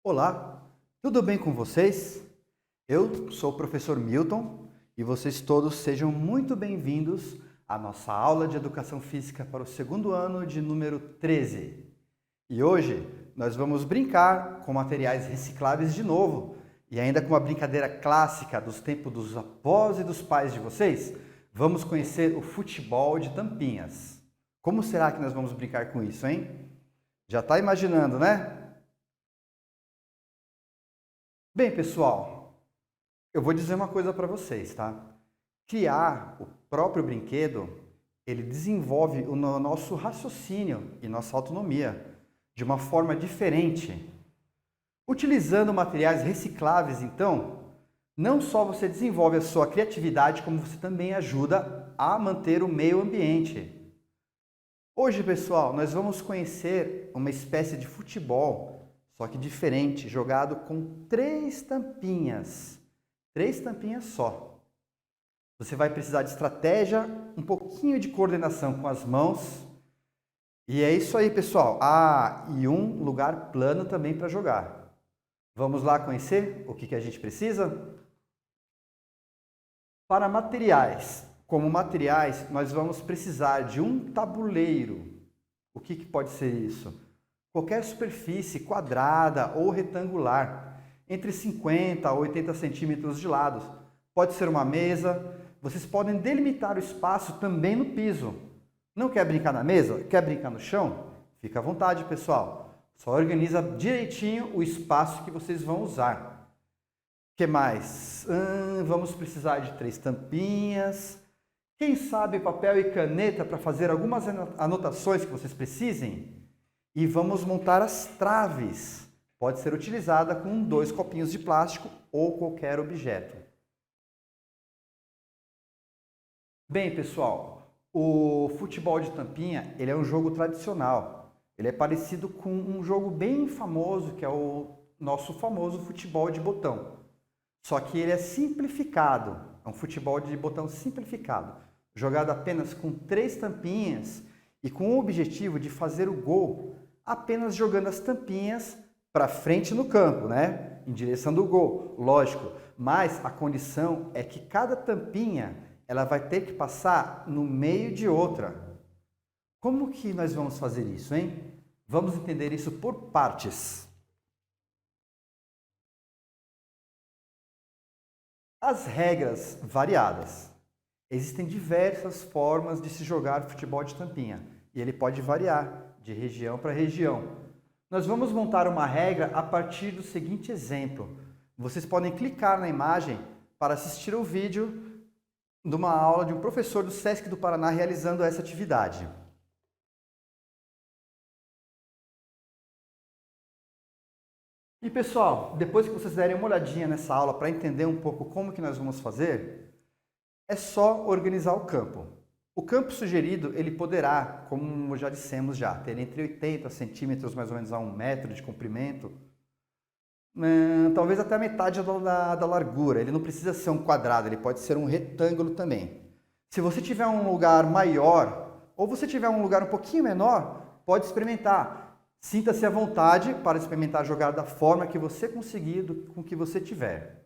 Olá, tudo bem com vocês? Eu sou o professor Milton e vocês todos sejam muito bem-vindos à nossa aula de Educação Física para o segundo ano de número 13. E hoje nós vamos brincar com materiais recicláveis de novo e ainda com uma brincadeira clássica dos tempos dos avós e dos pais de vocês, vamos conhecer o futebol de tampinhas. Como será que nós vamos brincar com isso, hein? Já está imaginando, né? Bem, pessoal, eu vou dizer uma coisa para vocês, tá? Criar o próprio brinquedo, ele desenvolve o nosso raciocínio e nossa autonomia de uma forma diferente. Utilizando materiais recicláveis, então, não só você desenvolve a sua criatividade, como você também ajuda a manter o meio ambiente. Hoje, pessoal, nós vamos conhecer uma espécie de futebol só que diferente, jogado com 3 tampinhas só. Você vai precisar de estratégia, um pouquinho de coordenação com as mãos. E é isso aí, pessoal. E um lugar plano também para jogar. Vamos lá conhecer o que a gente precisa? Para materiais, como materiais, nós vamos precisar de um tabuleiro. O que pode ser isso? Qualquer superfície quadrada ou retangular, entre 50 a 80 centímetros de lado. Pode ser uma mesa. Vocês podem delimitar o espaço também no piso. Não quer brincar na mesa? Quer brincar no chão? Fica à vontade, pessoal. Só organiza direitinho o espaço que vocês vão usar. O que mais? Vamos precisar de 3 tampinhas. Quem sabe papel e caneta para fazer algumas anotações que vocês precisem? E vamos montar as traves. Pode ser utilizada com 2 copinhos de plástico ou qualquer objeto. Bem, pessoal, o futebol de tampinha, ele é um jogo tradicional. Ele é parecido com um jogo bem famoso, que é o nosso famoso futebol de botão. Só que ele é simplificado, é um futebol de botão simplificado, jogado apenas com 3 tampinhas e com o objetivo de fazer o gol apenas jogando as tampinhas para frente no campo, né? Em direção do gol, lógico. Mas a condição é que cada tampinha ela vai ter que passar no meio de outra. Como que nós vamos fazer isso, hein? Vamos entender isso por partes. As regras variadas. Existem diversas formas de se jogar futebol de tampinha e ele pode variar de região para região. Nós vamos montar uma regra a partir do seguinte exemplo. Vocês podem clicar na imagem para assistir ao vídeo de uma aula de um professor do SESC do Paraná realizando essa atividade. E pessoal, depois que vocês derem uma olhadinha nessa aula para entender um pouco como que nós vamos fazer, é só organizar o campo. O campo sugerido, ele poderá, como já dissemos ter entre 80 centímetros, mais ou menos a 1 metro de comprimento, talvez até a metade da largura. Ele não precisa ser um quadrado, ele pode ser um retângulo também. Se você tiver um lugar maior, ou você tiver um lugar um pouquinho menor, pode experimentar. Sinta-se à vontade para experimentar jogar da forma que você conseguir, com o que você tiver.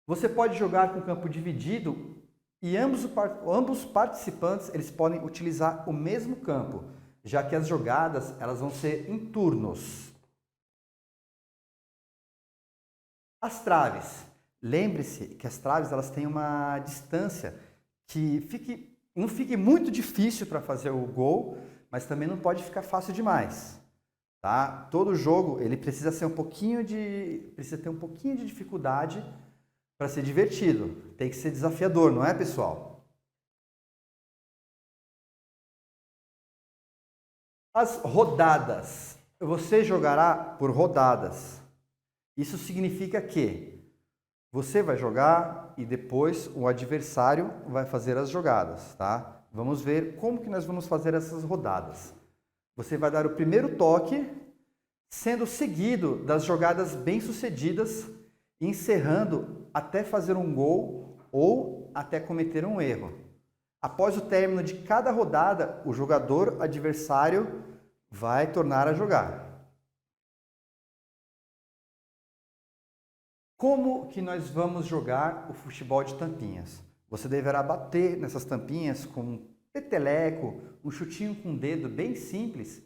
Você pode jogar com o campo dividido e ambos participantes eles podem utilizar o mesmo campo, já que as jogadas elas vão ser em turnos. As traves. Lembre-se que as traves elas têm uma distância que não fique muito difícil para fazer o gol, mas também não pode ficar fácil demais. Tá? Todo jogo ele precisa ter um pouquinho de dificuldade para ser divertido. Tem que ser desafiador, não é, pessoal? As rodadas. Você jogará por rodadas. Isso significa que você vai jogar e depois o adversário vai fazer as jogadas, tá? Vamos ver como que nós vamos fazer essas rodadas. Você vai dar o primeiro toque, sendo seguido das jogadas bem-sucedidas, encerrando até fazer um gol ou até cometer um erro. Após o término de cada rodada, o jogador adversário vai tornar a jogar. Como que nós vamos jogar o futebol de tampinhas? Você deverá bater nessas tampinhas com um peteleco, um chutinho com o dedo bem simples.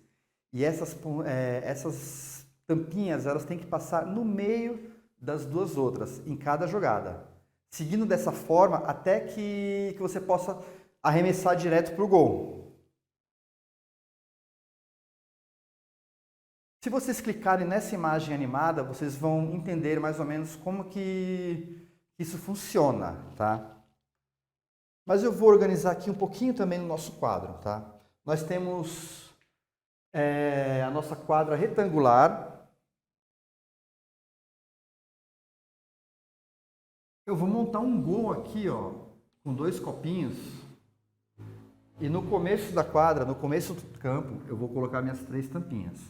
E essas tampinhas, elas têm que passar no meio das duas outras, em cada jogada. Seguindo dessa forma, até que você possa arremessar direto para o gol. Se vocês clicarem nessa imagem animada, vocês vão entender mais ou menos como que isso funciona, tá? Mas eu vou organizar aqui um pouquinho também no nosso quadro, tá? Nós temos a nossa quadra retangular. Eu vou montar um gol aqui, ó, com 2 copinhos. E no começo da quadra, no começo do campo, eu vou colocar minhas 3 tampinhas.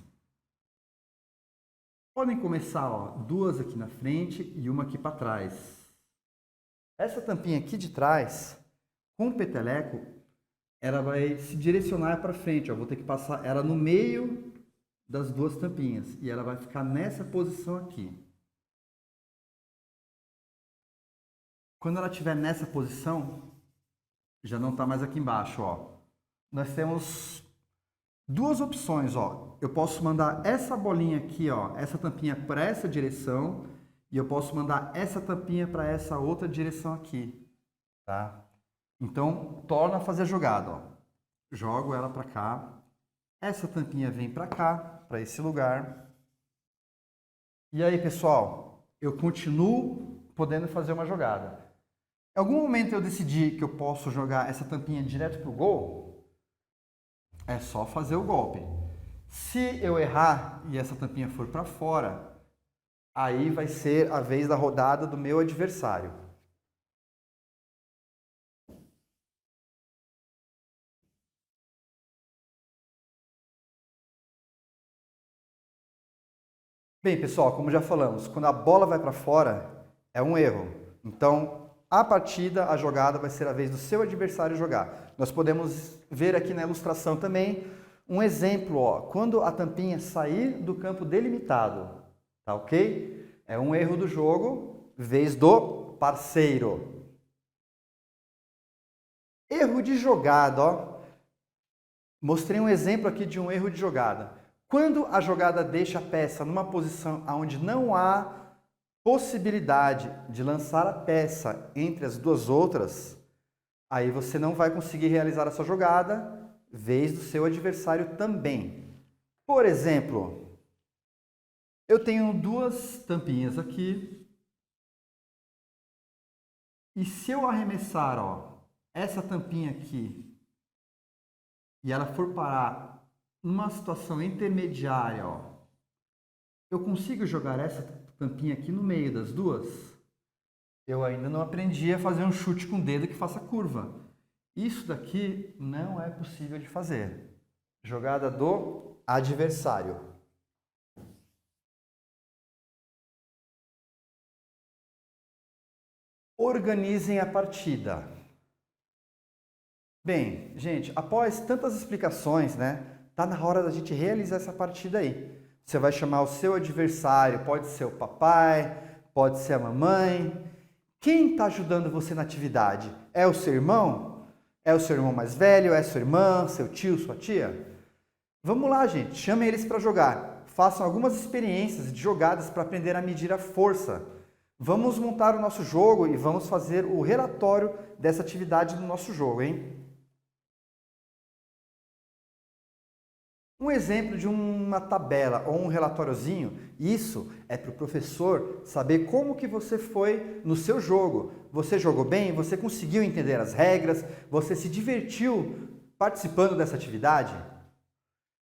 Podem começar, ó, 2 aqui na frente e uma aqui para trás. Essa tampinha aqui de trás, com o peteleco, ela vai se direcionar para frente. Ó. Eu vou ter que passar ela no meio das 2 tampinhas. E ela vai ficar nessa posição aqui. Quando ela estiver nessa posição, já não está mais aqui embaixo. Ó. Nós temos 2 opções. Ó. Eu posso mandar essa bolinha aqui, ó, essa tampinha para essa direção. E eu posso mandar essa tampinha para essa outra direção aqui. Tá? Então, torna a fazer a jogada. Ó. Jogo ela para cá. Essa tampinha vem para cá, para esse lugar. E aí, pessoal, eu continuo podendo fazer uma jogada. Em algum momento eu decidi que eu posso jogar essa tampinha direto para o gol, é só fazer o golpe. Se eu errar e essa tampinha for para fora, aí vai ser a vez da rodada do meu adversário. Bem, pessoal, como já falamos, quando a bola vai para fora, é um erro. Então, a partida, a jogada, vai ser a vez do seu adversário jogar. Nós podemos ver aqui na ilustração também um exemplo, ó, quando a tampinha sair do campo delimitado, tá ok? É um erro do jogo, vez do parceiro. Erro de jogada, ó. Mostrei um exemplo aqui de um erro de jogada. Quando a jogada deixa a peça numa posição onde não há possibilidade de lançar a peça entre as duas outras, aí você não vai conseguir realizar a sua jogada, vez do seu adversário também. Por exemplo, eu tenho 2 tampinhas aqui, e se eu arremessar, ó, essa tampinha aqui, e ela for parar numa situação intermediária, ó, eu consigo jogar essa tampinha aqui no meio das duas? Eu ainda não aprendi a fazer um chute com o dedo que faça curva. Isso daqui não é possível de fazer. Jogada do adversário. Organizem a partida. Bem, gente, após tantas explicações, né, tá na hora da gente realizar essa partida aí. Você vai chamar o seu adversário, pode ser o papai, pode ser a mamãe. Quem está ajudando você na atividade? É o seu irmão? É o seu irmão mais velho? É sua irmã, seu tio, sua tia? Vamos lá, gente, chamem eles para jogar. Façam algumas experiências de jogadas para aprender a medir a força. Vamos montar o nosso jogo e vamos fazer o relatório dessa atividade do nosso jogo, hein? Um exemplo de uma tabela ou um relatóriozinho, isso é para o professor saber como que você foi no seu jogo. Você jogou bem? Você conseguiu entender as regras? Você se divertiu participando dessa atividade?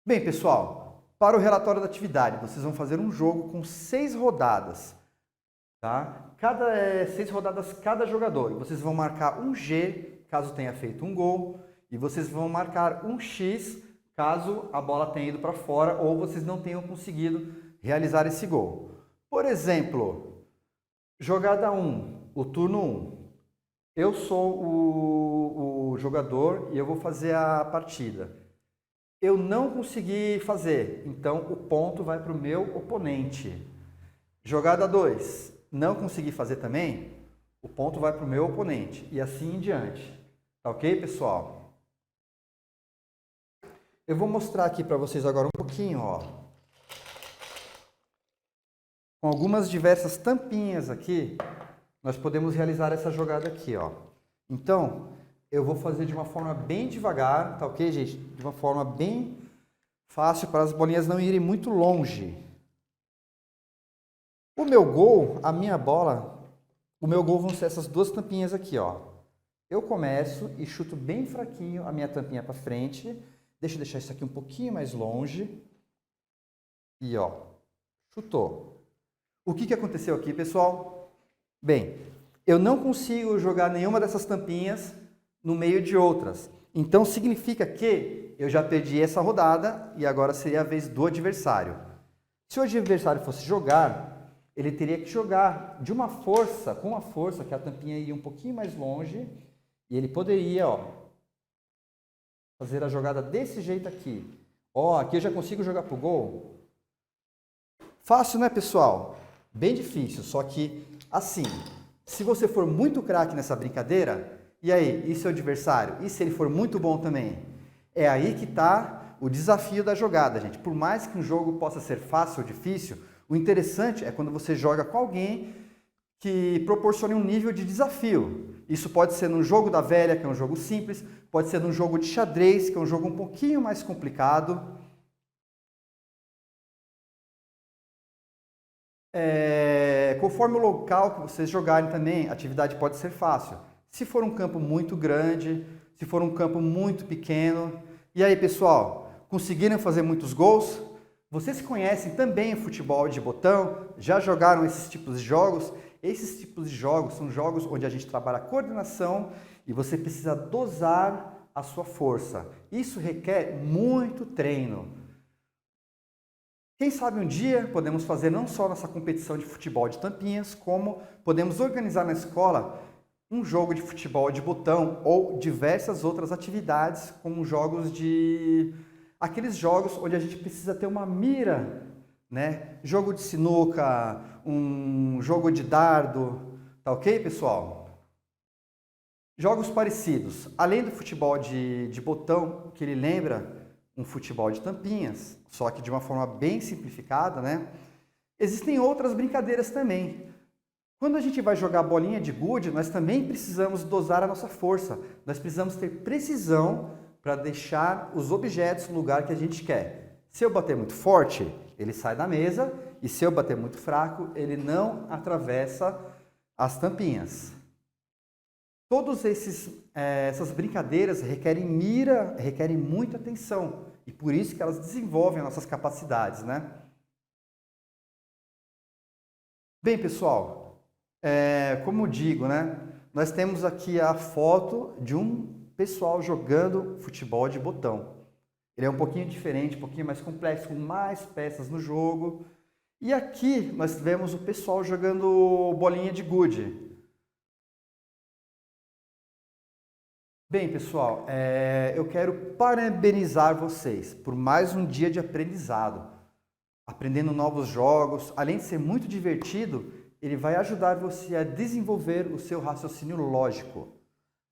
Bem, pessoal, para o relatório da atividade, vocês vão fazer um jogo com 6 rodadas. Tá? 6 rodadas cada jogador. Vocês vão marcar um G, caso tenha feito um gol, e vocês vão marcar um X, caso a bola tenha ido para fora ou vocês não tenham conseguido realizar esse gol. Por exemplo, jogada 1, o turno 1. Eu sou o jogador e eu vou fazer a partida. Eu não consegui fazer, então o ponto vai para o meu oponente. Jogada 2. não conseguir fazer também, o ponto vai para o meu oponente e assim em diante. Tá ok, pessoal? Eu vou mostrar aqui para vocês agora um pouquinho, ó. Com algumas diversas tampinhas aqui, nós podemos realizar essa jogada aqui, ó. Então, eu vou fazer de uma forma bem devagar, tá ok, gente? De uma forma bem fácil para as bolinhas não irem muito longe. O meu gol, a minha bola, o meu gol vão ser essas duas tampinhas aqui, ó. Eu começo e chuto bem fraquinho a minha tampinha para frente. Deixa eu deixar isso aqui um pouquinho mais longe. E ó, chutou. O que aconteceu aqui, pessoal? Bem, eu não consigo jogar nenhuma dessas tampinhas no meio de outras. Então significa que eu já perdi essa rodada e agora seria a vez do adversário. Se o adversário fosse jogar, ele teria que jogar de uma força, com uma força que a tampinha iria um pouquinho mais longe e ele poderia, ó, fazer a jogada desse jeito aqui. Ó, aqui eu já consigo jogar pro gol. Fácil, né, pessoal? Bem difícil, só que assim, se você for muito craque nessa brincadeira, e aí, e seu adversário? E se ele for muito bom também? É aí que está o desafio da jogada, gente. Por mais que um jogo possa ser fácil ou difícil, o interessante é quando você joga com alguém que proporcione um nível de desafio. Isso pode ser num jogo da velha, que é um jogo simples, pode ser num jogo de xadrez, que é um jogo um pouquinho mais complicado. Conforme o local que vocês jogarem também, a atividade pode ser fácil. Se for um campo muito grande, se for um campo muito pequeno. E aí, pessoal, conseguiram fazer muitos gols? Vocês conhecem também o futebol de botão? Já jogaram esses tipos de jogos? Esses tipos de jogos são jogos onde a gente trabalha a coordenação e você precisa dosar a sua força. Isso requer muito treino. Quem sabe um dia podemos fazer não só nossa competição de futebol de tampinhas, como podemos organizar na escola um jogo de futebol de botão ou diversas outras atividades, como jogos de... aqueles jogos onde a gente precisa ter uma mira, né? Jogo de sinuca, um jogo de dardo, tá ok, pessoal? Jogos parecidos, além do futebol de botão, que ele lembra um futebol de tampinhas, só que de uma forma bem simplificada, né? Existem outras brincadeiras também. Quando a gente vai jogar bolinha de gude, nós também precisamos dosar a nossa força. Nós precisamos ter precisão para deixar os objetos no lugar que a gente quer. Se eu bater muito forte, ele sai da mesa, e se eu bater muito fraco, ele não atravessa as tampinhas. Todas essas brincadeiras requerem mira, requerem muita atenção, e por isso que elas desenvolvem as nossas capacidades, né? Bem, pessoal, como digo, né? Nós temos aqui a foto de um pessoal jogando futebol de botão. Ele é um pouquinho diferente, um pouquinho mais complexo, com mais peças no jogo. E aqui nós vemos o pessoal jogando bolinha de gude. Bem, pessoal, eu quero parabenizar vocês por mais um dia de aprendizado. Aprendendo novos jogos, além de ser muito divertido, ele vai ajudar você a desenvolver o seu raciocínio lógico.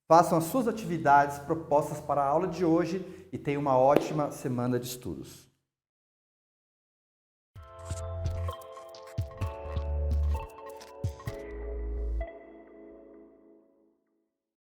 Façam as suas atividades propostas para a aula de hoje e tenham uma ótima semana de estudos.